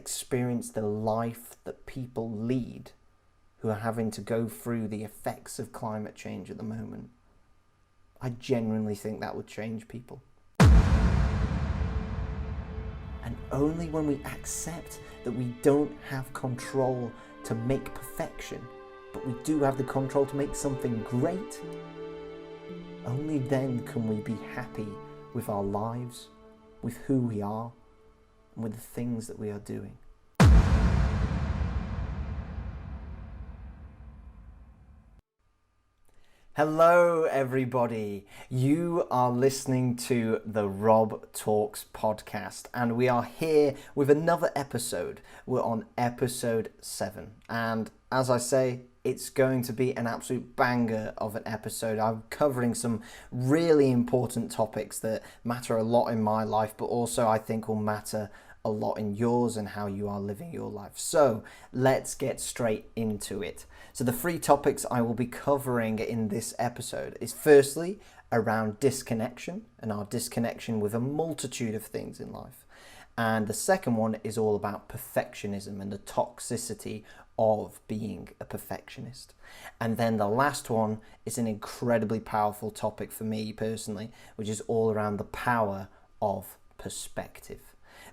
experience the life that people lead who are having to go through the effects of climate change at the moment, I genuinely think that would change people. And only when we accept that we don't have control to make perfection, but we do have the control to make something great, only then can we be happy with our lives, with who we are, and with the things that we are doing. Hello everybody, you are listening to the Rob Talks podcast, and we are here with another episode. We're on episode 7, and as I say, it's going to be an absolute banger of an episode. I'm covering some really important topics that matter a lot in my life, but also I think will matter a lot in yours and how you are living your life. So let's get straight into it. So the 3 topics I will be covering in this episode is firstly around disconnection and our disconnection with a multitude of things in life. And the second one is all about perfectionism and the toxicity of being a perfectionist. And then the last one is an incredibly powerful topic for me personally, which is all around the power of perspective.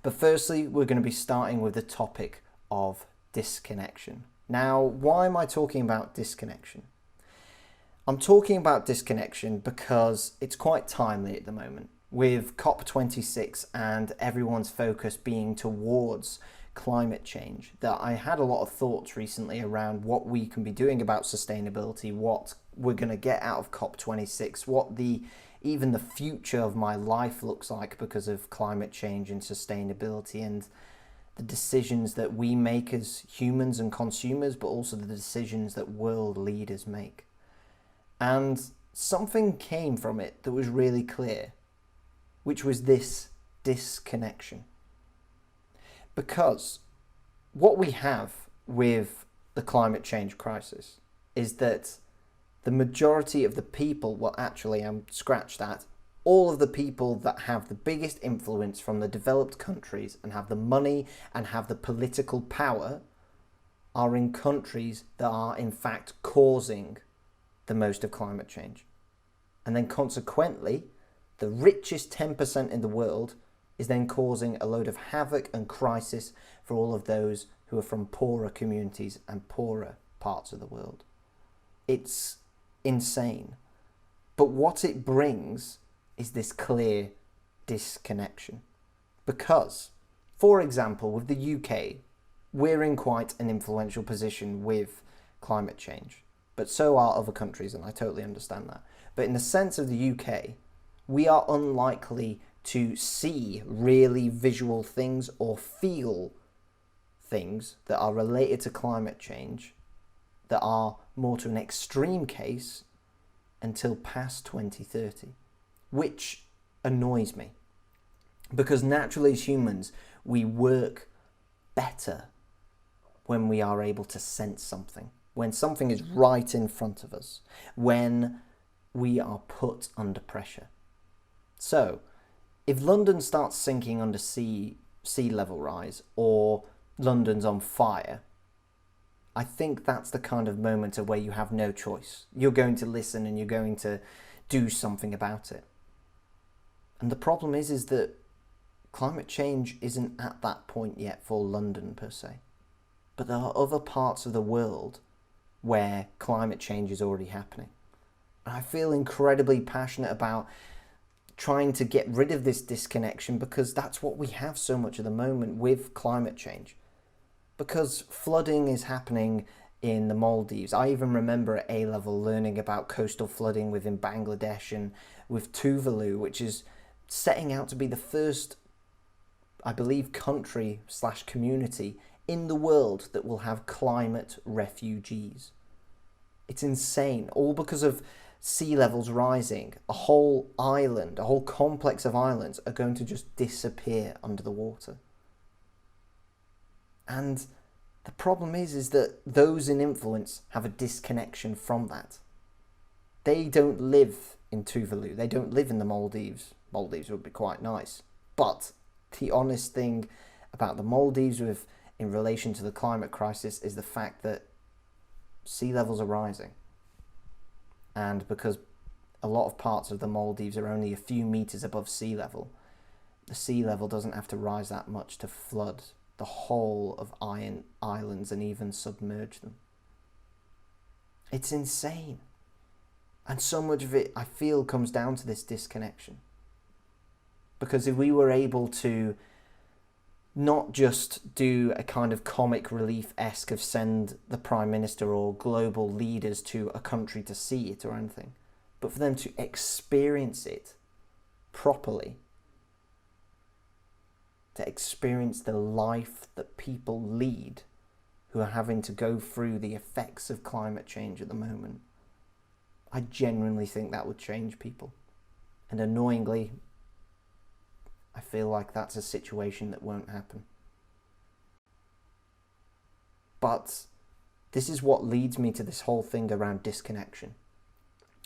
But firstly, we're going to be starting with the topic of disconnection. Now, why am I talking about disconnection? I'm talking about disconnection because it's quite timely at the moment, with COP26 and everyone's focus being towards climate change, that I had a lot of thoughts recently around what we can be doing about sustainability, what we're going to get out of COP26, what even the future of my life looks like because of climate change and sustainability, and the decisions that we make as humans and consumers, but also the decisions that world leaders make. And something came from it that was really clear, which was this disconnection. Because what we have with the climate change crisis is that the majority of the people, well actually scratch that, all of the people that have the biggest influence from the developed countries and have the money and have the political power are in countries that are in fact causing the most of climate change. And then consequently, the richest 10% in the world is then causing a load of havoc and crisis for all of those who are from poorer communities and poorer parts of the world. It's insane. But what it brings is this clear disconnection. Because, for example, with the UK, we're in quite an influential position with climate change. But so are other countries, and I totally understand that. But in the sense of the UK, we are unlikely to see really visual things or feel things that are related to climate change that are more to an extreme case until past 2030, which annoys me. Because naturally as humans, we work better when we are able to sense something, when something is right in front of us, when we are put under pressure. So, if London starts sinking under sea level rise, or London's on fire, I think that's the kind of moment of where you have no choice. You're going to listen and you're going to do something about it. And the problem is that climate change isn't at that point yet for London per se. But there are other parts of the world where climate change is already happening. And I feel incredibly passionate about trying to get rid of this disconnection, because that's what we have so much at the moment with climate change. Because flooding is happening in the Maldives. I even remember at A-level learning about coastal flooding within Bangladesh and with Tuvalu, which is setting out to be the first, I believe, country/community in the world that will have climate refugees. It's insane, all because of sea levels rising. A whole island, a whole complex of islands are going to just disappear under the water. And the problem is that those in influence have a disconnection from that. They don't live in Tuvalu. They don't live in the Maldives. Maldives would be quite nice. But the honest thing about the Maldives with in relation to the climate crisis is the fact that sea levels are rising. And because a lot of parts of the Maldives are only a few meters above sea level, the sea level doesn't have to rise that much to flood the whole of Iron Islands and even submerge them. It's insane. And so much of it, I feel, comes down to this disconnection. Because if we were able to not just do a kind of comic relief-esque of send the Prime Minister or global leaders to a country to see it or anything, but for them to experience it properly, to experience the life that people lead who are having to go through the effects of climate change at the moment, I genuinely think that would change people. And annoyingly, I feel like that's a situation that won't happen. But this is what leads me to this whole thing around disconnection.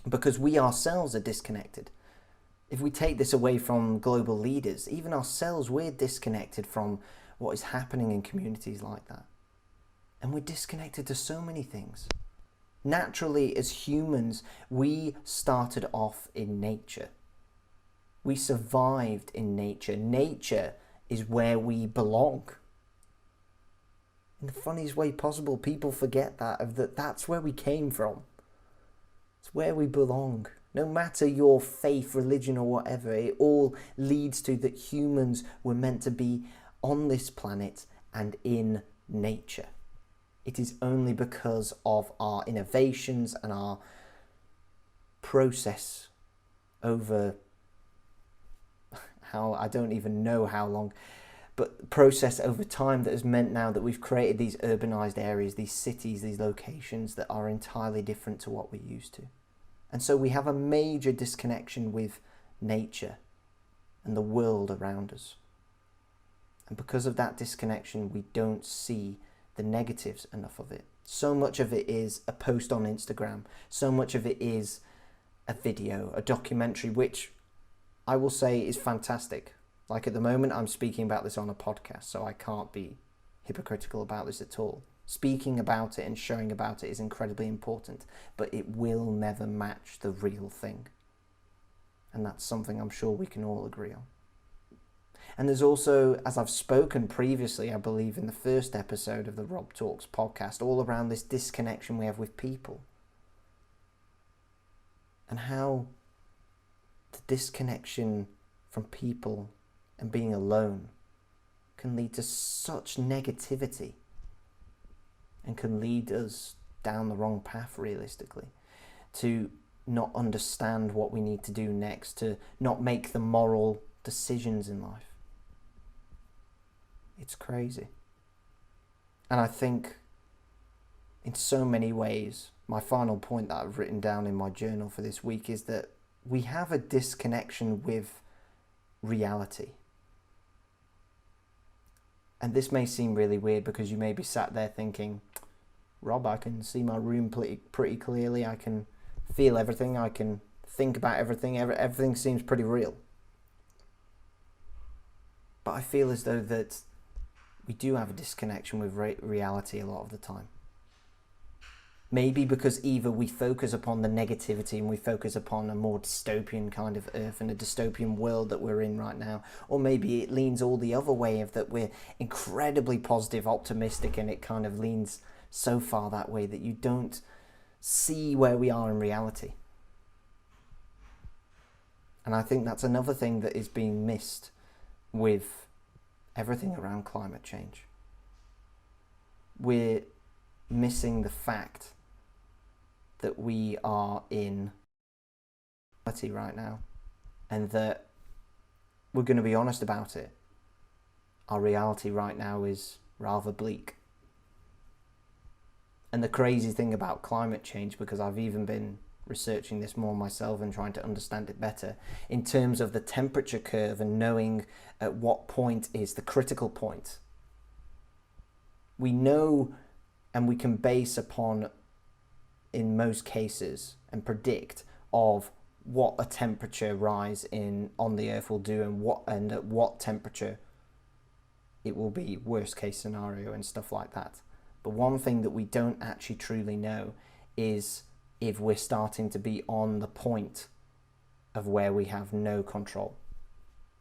Because we ourselves are disconnected. If we take this away from global leaders, even ourselves, we're disconnected from what is happening in communities like that. And we're disconnected to so many things. Naturally, as humans, we started off in nature. We survived in nature. Nature is where we belong. In the funniest way possible, people forget that's where we came from. It's where we belong. No matter your faith, religion, or whatever, it all leads to that humans were meant to be on this planet and in nature. It is only because of our innovations and our process over I don't even know how long, but process over time that has meant now that we've created these urbanized areas, these cities, these locations that are entirely different to what we're used to. And so we have a major disconnection with nature and the world around us. And because of that disconnection, we don't see the negatives enough of it. So much of it is a post on Instagram. So much of it is a video, a documentary, which I will say is fantastic. Like at the moment, I'm speaking about this on a podcast, so I can't be hypocritical about this at all. Speaking about it and showing about it is incredibly important, but it will never match the real thing. And that's something I'm sure we can all agree on. And there's also, as I've spoken previously, I believe in the first episode of the Rob Talks podcast, all around this disconnection we have with people. And how the disconnection from people and being alone can lead to such negativity and can lead us down the wrong path realistically, to not understand what we need to do next, to not make the moral decisions in life. It's crazy. And I think in so many ways, my final point that I've written down in my journal for this week is that we have a disconnection with reality. And this may seem really weird because you may be sat there thinking, Rob, I can see my room pretty clearly, I can feel everything, I can think about everything, everything seems pretty real. But I feel as though that we do have a disconnection with reality a lot of the time. Maybe because either we focus upon the negativity and we focus upon a more dystopian kind of earth and a dystopian world that we're in right now, or maybe it leans all the other way of that we're incredibly positive, optimistic, and it kind of leans so far that way that you don't see where we are in reality. And I think that's another thing that is being missed with everything around climate change. We're missing the fact that we are in reality right now, and that we're going to be honest about it. Our reality right now is rather bleak. And the crazy thing about climate change, because I've even been researching this more myself and trying to understand it better, in terms of the temperature curve and knowing at what point is the critical point. We know and we can base upon, in most cases, and predict of what a temperature rise on the Earth will do and at what temperature it will be worst case scenario and stuff like that. But one thing that we don't actually truly know is if we're starting to be on the point of where we have no control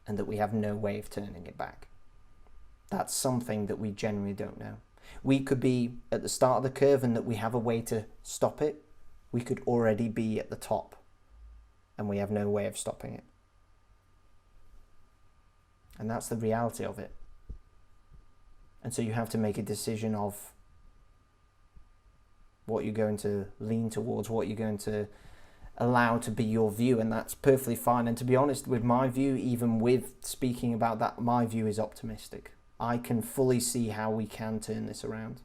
and that we have no way of turning it back. That's something that we generally don't know. We could be at the start of the curve and that we have a way to stop it. We could already be at the top and we have no way of stopping it. And that's the reality of it. And so you have to make a decision of what you're going to lean towards, what you're going to allow to be your view, and that's perfectly fine. And to be honest, with my view, even with speaking about that, my view is optimistic. I can fully see how we can turn this around.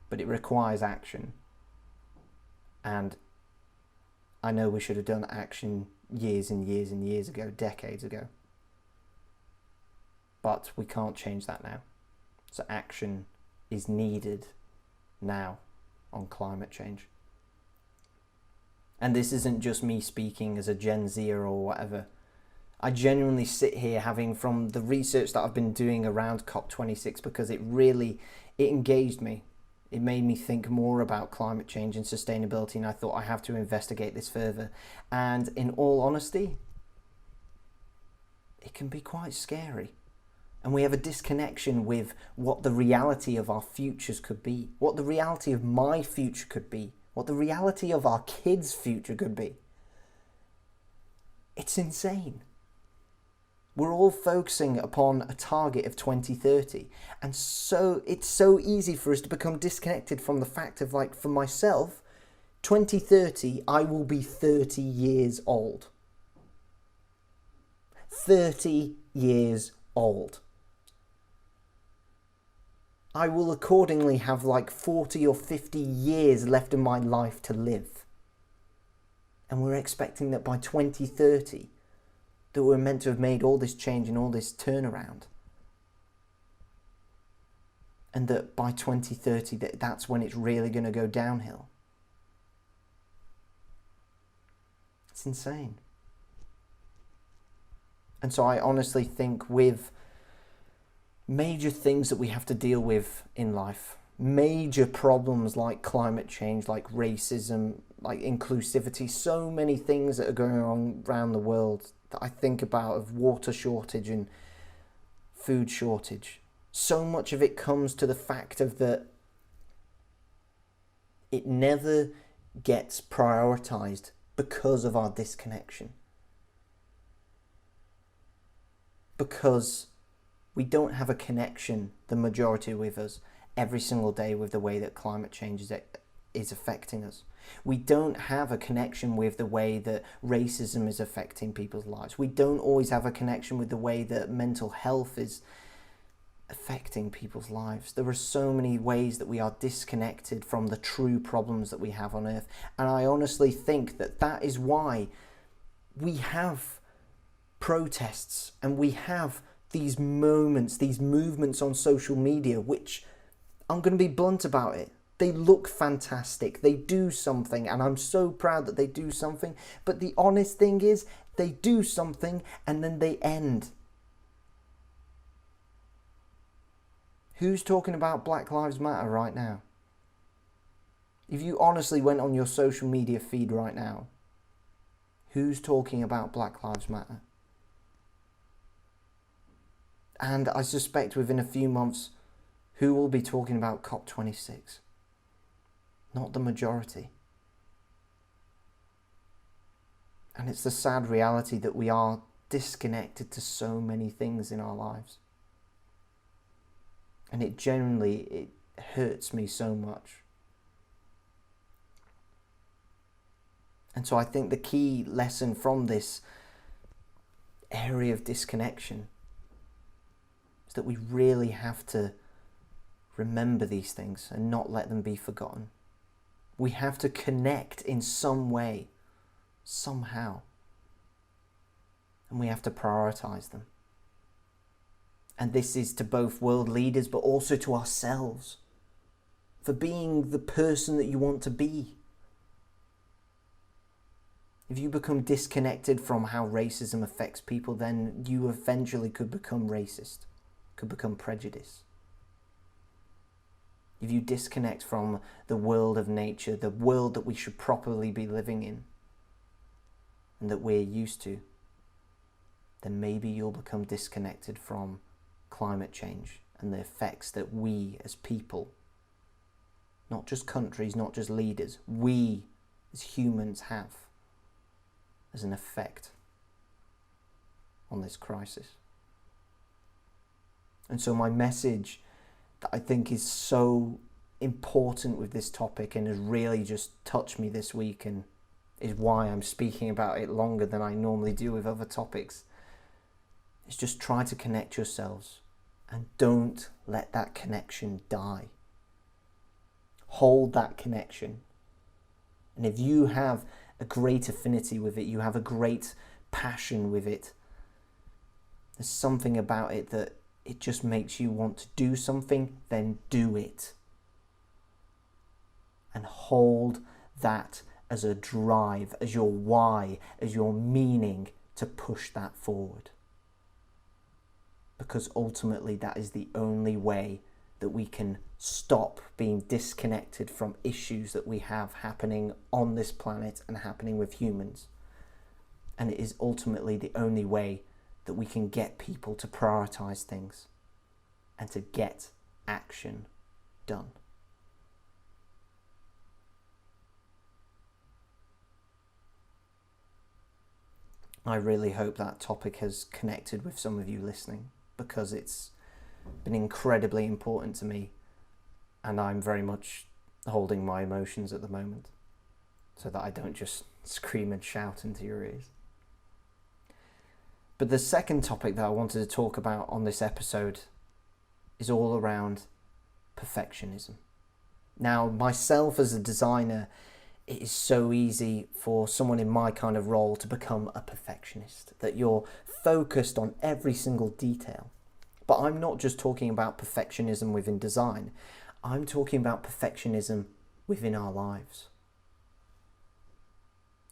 But it requires action. And I know we should have done action years and years and years ago, decades ago. But we can't change that now. So action is needed now on climate change. And this isn't just me speaking as a Gen Zer or whatever. I genuinely sit here having, from the research that I've been doing around COP26, because it engaged me. It made me think more about climate change and sustainability, and I thought I have to investigate this further. And in all honesty, it can be quite scary. And we have a disconnection with what the reality of our futures could be, what the reality of my future could be, what the reality of our kids' future could be. It's insane. We're all focusing upon a target of 2030. And so it's so easy for us to become disconnected from the fact of, like, for myself, 2030, I will be 30 years old. 30 years old. I will accordingly have like 40 or 50 years left in my life to live. And we're expecting that by 2030, that we're meant to have made all this change and all this turnaround. And that by 2030, that's when it's really going to go downhill. It's insane. And so I honestly think with major things that we have to deal with in life, major problems like climate change, like racism, like inclusivity, so many things that are going on around the world that I think about, of water shortage and food shortage. So much of it comes to the fact of that it never gets prioritized because of our disconnection. Because we don't have a connection, the majority with us, every single day with the way that climate change is affecting us. We don't have a connection with the way that racism is affecting people's lives. We don't always have a connection with the way that mental health is affecting people's lives. There are so many ways that we are disconnected from the true problems that we have on Earth. And I honestly think that that is why we have protests and we have these moments, these movements on social media, which, I'm going to be blunt about it, they look fantastic, they do something, and I'm so proud that they do something, but the honest thing is, they do something and then they end. Who's talking about Black Lives Matter right now? If you honestly went on your social media feed right now, who's talking about Black Lives Matter? And I suspect within a few months, who will be talking about COP26? Not the majority. And it's the sad reality that we are disconnected to so many things in our lives. And it hurts me so much. And so I think the key lesson from this area of disconnection is that we really have to remember these things and not let them be forgotten. We have to connect in some way, somehow. And we have to prioritize them. And this is to both world leaders, but also to ourselves, for being the person that you want to be. If you become disconnected from how racism affects people, then you eventually could become racist. could become prejudice. If you disconnect from the world of nature, the world that we should properly be living in and that we're used to, then maybe you'll become disconnected from climate change and the effects that we as people, not just countries, not just leaders, we as humans have as an effect on this crisis. And so my message that I think is so important with this topic and has really just touched me this week and is why I'm speaking about it longer than I normally do with other topics, is just try to connect yourselves and don't let that connection die. Hold that connection. And if you have a great affinity with it, you have a great passion with it, there's something about it that it just makes you want to do something, then do it. And hold that as a drive, as your why, as your meaning to push that forward. Because ultimately that is the only way that we can stop being disconnected from issues that we have happening on this planet and happening with humans. And it is ultimately the only way that we can get people to prioritize things and to get action done. I really hope that topic has connected with some of you listening, because it's been incredibly important to me, and I'm very much holding my emotions at the moment so that I don't just scream and shout into your ears. But the second topic that I wanted to talk about on this episode is all around perfectionism. Now, myself as a designer, it is so easy for someone in my kind of role to become a perfectionist, that you're focused on every single detail. But I'm not just talking about perfectionism within design. I'm talking about perfectionism within our lives.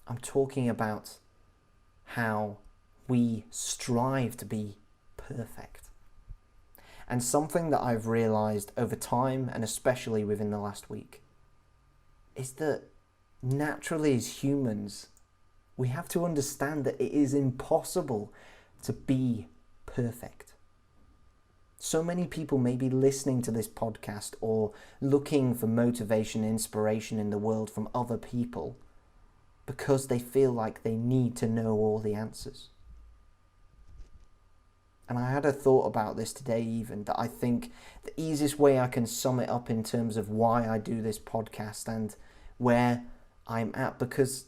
I'm talking about how we strive to be perfect. And something that I've realized over time, and especially within the last week, is that naturally as humans, we have to understand that it is impossible to be perfect. So many people may be listening to this podcast or looking for motivation and inspiration in the world from other people because they feel like they need to know all the answers. And I had a thought about this today even, that I think the easiest way I can sum it up in terms of why I do this podcast and where I'm at, because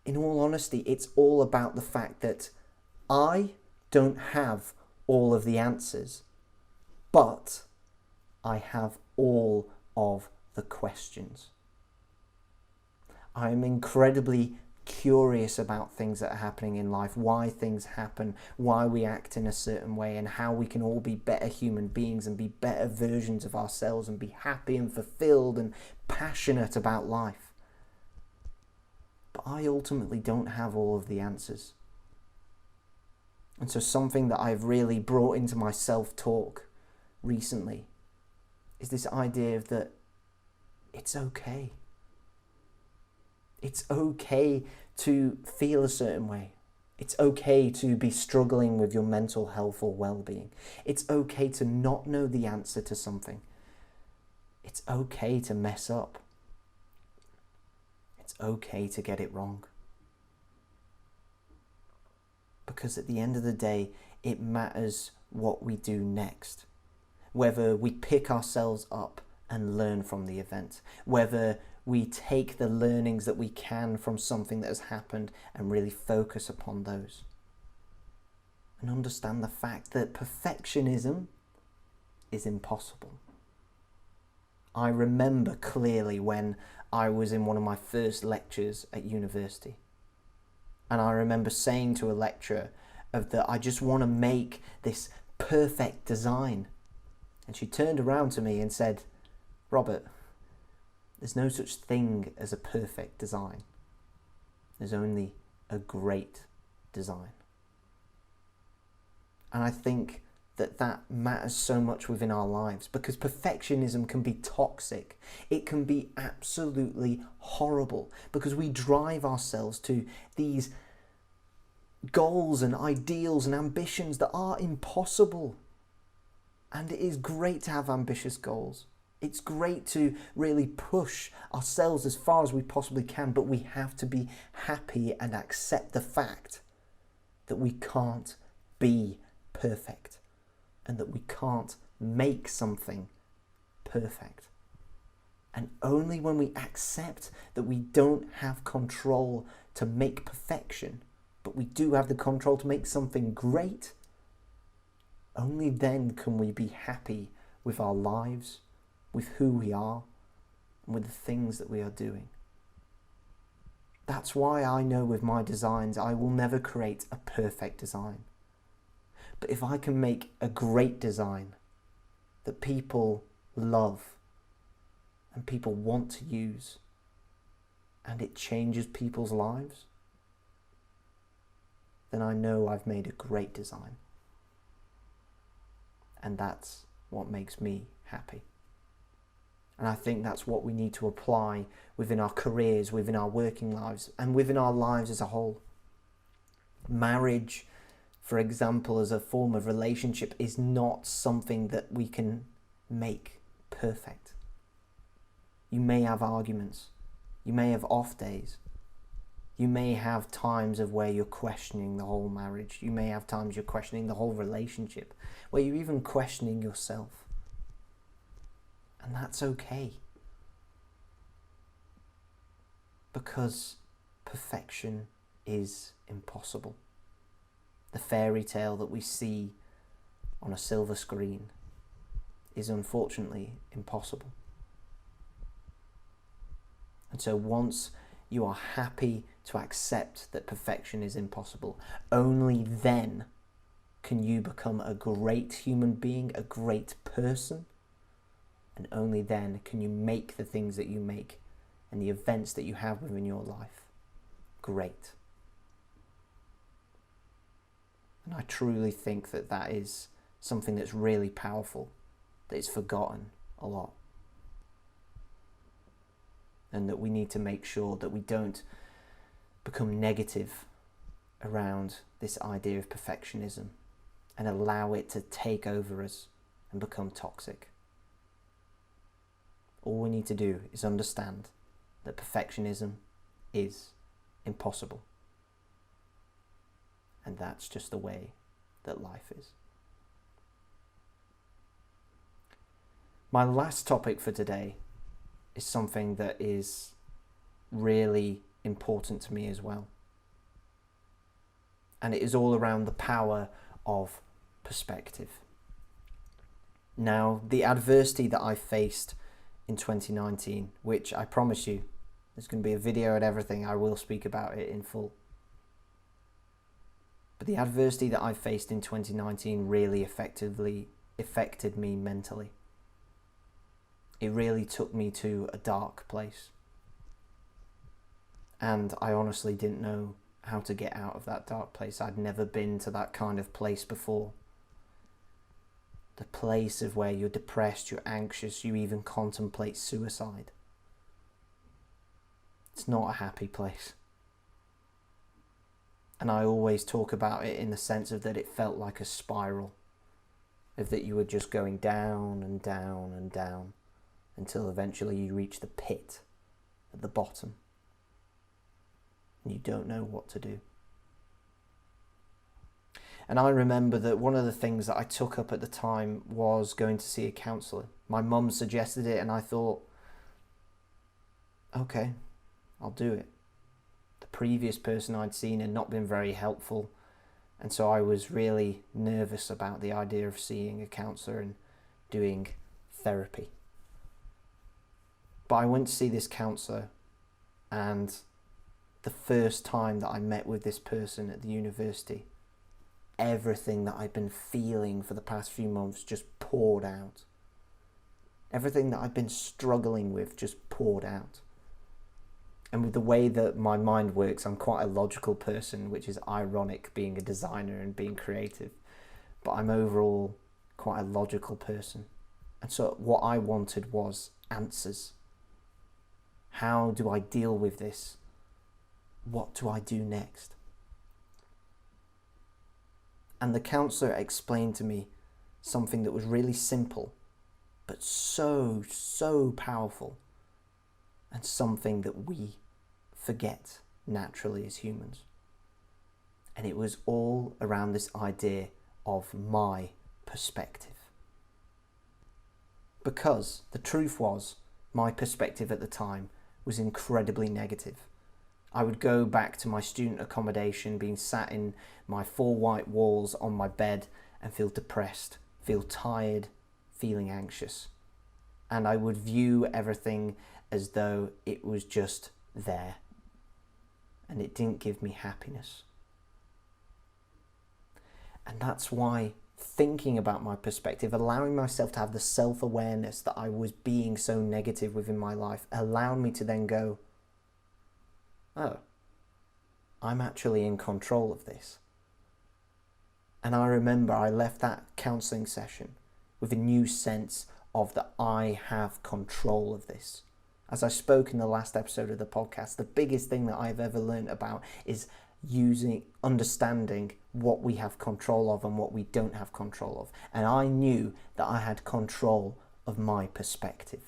in all honesty, it's all about the fact that I don't have all of the answers, but I have all of the questions. I'm incredibly curious about things that are happening in life, why things happen, why we act in a certain way, and how we can all be better human beings and be better versions of ourselves and be happy and fulfilled and passionate about life. But I ultimately don't have all of the answers. And so something that I've really brought into my self-talk recently is this idea of that it's okay. It's okay to feel a certain way. It's okay to be struggling with your mental health or well-being. It's okay to not know the answer to something. It's okay to mess up. It's okay to get it wrong. Because at the end of the day, it matters what we do next. Whether we pick ourselves up and learn from the event, whether we take the learnings that we can from something that has happened and really focus upon those. And understand the fact that perfectionism is impossible. I remember clearly when I was in one of my first lectures at university. And I remember saying to a lecturer that I just want to make this perfect design. And she turned around to me and said, "Robert, there's no such thing as a perfect design. There's only a great design." And I think that matters so much within our lives, because perfectionism can be toxic. It can be absolutely horrible because we drive ourselves to these goals and ideals and ambitions that are impossible. And it is great to have ambitious goals. It's great to really push ourselves as far as we possibly can, but we have to be happy and accept the fact that we can't be perfect and that we can't make something perfect. And only when we accept that we don't have control to make perfection, but we do have the control to make something great, only then can we be happy with our lives, with who we are, and with the things that we are doing. That's why I know with my designs, I will never create a perfect design. But if I can make a great design that people love and people want to use, and it changes people's lives, then I know I've made a great design. And that's what makes me happy. And I think that's what we need to apply within our careers, within our working lives, and within our lives as a whole. Marriage, for example, as a form of relationship, is not something that we can make perfect. You may have arguments. You may have off days. You may have times of where you're questioning the whole marriage. You may have times you're questioning the whole relationship, where you're even questioning yourself. And that's okay. Because perfection is impossible. The fairy tale that we see on a silver screen is unfortunately impossible. And so once you are happy to accept that perfection is impossible, only then can you become a great human being, a great person, and only then can you make the things that you make and the events that you have within your life great. And I truly think that that is something that's really powerful, that is forgotten a lot. And that we need to make sure that we don't become negative around this idea of perfectionism and allow it to take over us and become toxic. All we need to do is understand that perfectionism is impossible. And that's just the way that life is. My last topic for today is something that is really important to me as well. And it is all around the power of perspective. Now, the adversity that I faced in 2019, which I promise you, there's going to be a video and everything, I will speak about it in full. But the adversity that I faced in 2019 really affected me mentally. It really took me to a dark place. And I honestly didn't know how to get out of that dark place. I'd never been to that kind of place before. The place of where you're depressed, you're anxious, you even contemplate suicide. It's not a happy place. And I always talk about it in the sense of that it felt like a spiral, of that you were just going down and down and down until eventually you reach the pit at the bottom and you don't know what to do. And I remember that one of the things that I took up at the time was going to see a counsellor. My mum suggested it and I thought, okay, I'll do it. The previous person I'd seen had not been very helpful, and so I was really nervous about the idea of seeing a counsellor and doing therapy. But I went to see this counsellor, and the first time that I met with this person at the university, everything that I'd been feeling for the past few months just poured out. Everything that I'd been struggling with just poured out. And with the way that my mind works, I'm quite a logical person, which is ironic being a designer and being creative. But I'm overall quite a logical person. And so what I wanted was answers. How do I deal with this? What do I do next? And the counsellor explained to me something that was really simple, but so powerful, and something that we forget naturally as humans. And it was all around this idea of my perspective. Because the truth was, my perspective at the time was incredibly negative. I would go back to my student accommodation, being sat in my 4 white walls on my bed, and feel depressed, feel tired, feeling anxious. And I would view everything as though it was just there. And it didn't give me happiness. And that's why thinking about my perspective, allowing myself to have the self-awareness that I was being so negative within my life, allowed me to then go, oh, I'm actually in control of this. And I remember I left that counselling session with a new sense of that I have control of this. As I spoke in the last episode of the podcast, the biggest thing that I've ever learned about is understanding what we have control of and what we don't have control of. And I knew that I had control of my perspective.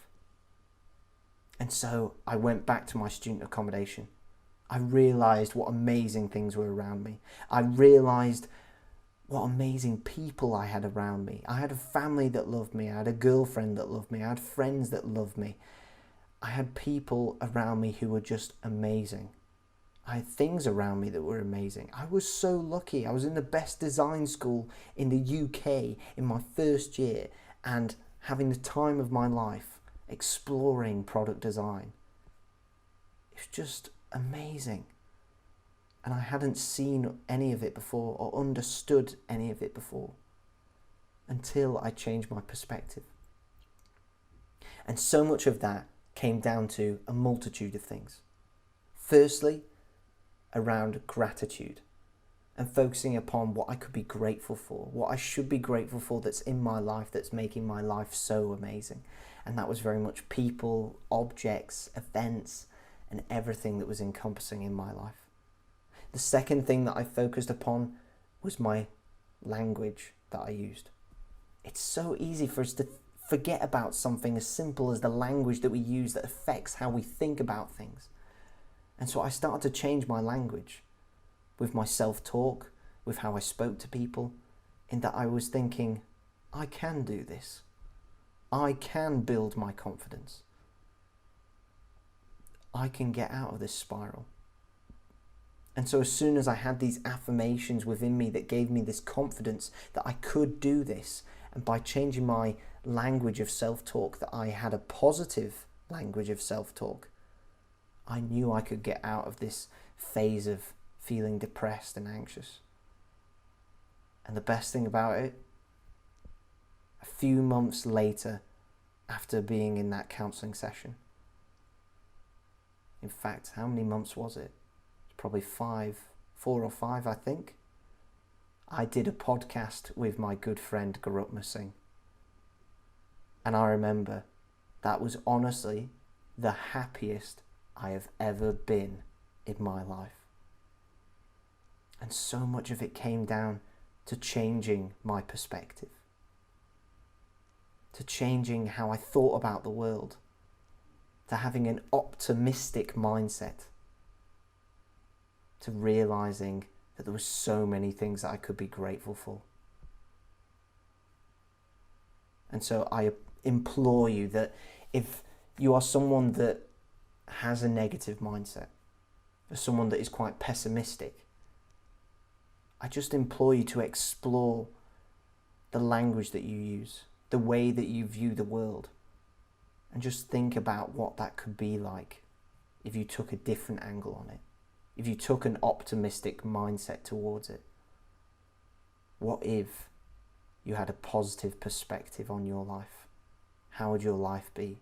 And so I went back to my student accommodation. I realised what amazing things were around me. I realised what amazing people I had around me. I had a family that loved me. I had a girlfriend that loved me. I had friends that loved me. I had people around me who were just amazing. I had things around me that were amazing. I was so lucky. I was in the best design school in the UK in my first year and having the time of my life exploring product design. It was just amazing. And I hadn't seen any of it before or understood any of it before until I changed my perspective. And so much of that came down to a multitude of things. Firstly, around gratitude and focusing upon what I could be grateful for, what I should be grateful for that's in my life that's making my life so amazing. And that was very much people, objects, events, and everything that was encompassing in my life. The second thing that I focused upon was my language that I used. It's so easy for us to forget about something as simple as the language that we use that affects how we think about things. And so I started to change my language with my self-talk, with how I spoke to people, in that I was thinking, I can do this. I can build my confidence. I can get out of this spiral. And so as soon as I had these affirmations within me that gave me this confidence that I could do this, and by changing my language of self-talk, that I had a positive language of self-talk, I knew I could get out of this phase of feeling depressed and anxious. And the best thing about it, a few months later, after being in that counselling session, in fact, how many months was it? It's probably 4 or 5, I think. I did a podcast with my good friend Garutma Singh. And I remember that was honestly the happiest I have ever been in my life. And so much of it came down to changing my perspective, to changing how I thought about the world, to having an optimistic mindset, to realising that there were so many things that I could be grateful for. And so I implore you that if you are someone that has a negative mindset, or someone that is quite pessimistic, I just implore you to explore the language that you use, the way that you view the world, and just think about what that could be like if you took a different angle on it, if you took an optimistic mindset towards it. What if you had a positive perspective on your life? How would your life be?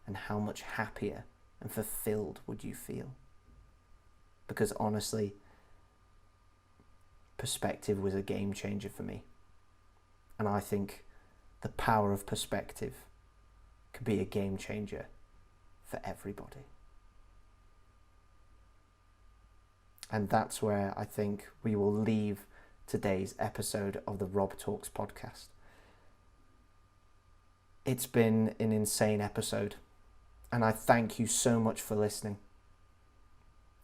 And how much happier and fulfilled would you feel? Because honestly, perspective was a game changer for me. And I think the power of perspective could be a game changer for everybody. And that's where I think we will leave today's episode of the Rob Talks podcast. It's been an insane episode, and I thank you so much for listening.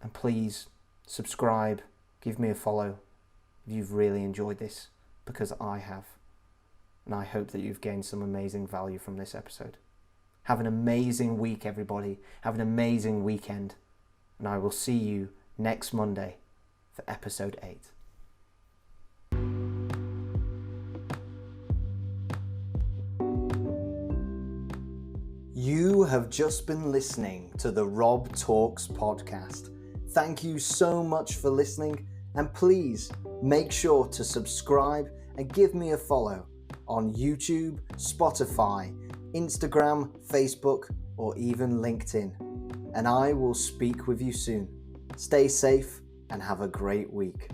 And please subscribe, give me a follow if you've really enjoyed this, because I have. And I hope that you've gained some amazing value from this episode. Have an amazing week, everybody. Have an amazing weekend. And I will see you next Monday for episode 8. You have just been listening to the Rob Talks podcast. Thank you so much for listening, and please make sure to subscribe and give me a follow on YouTube, Spotify, Instagram, Facebook, or even LinkedIn. And I will speak with you soon. Stay safe and have a great week.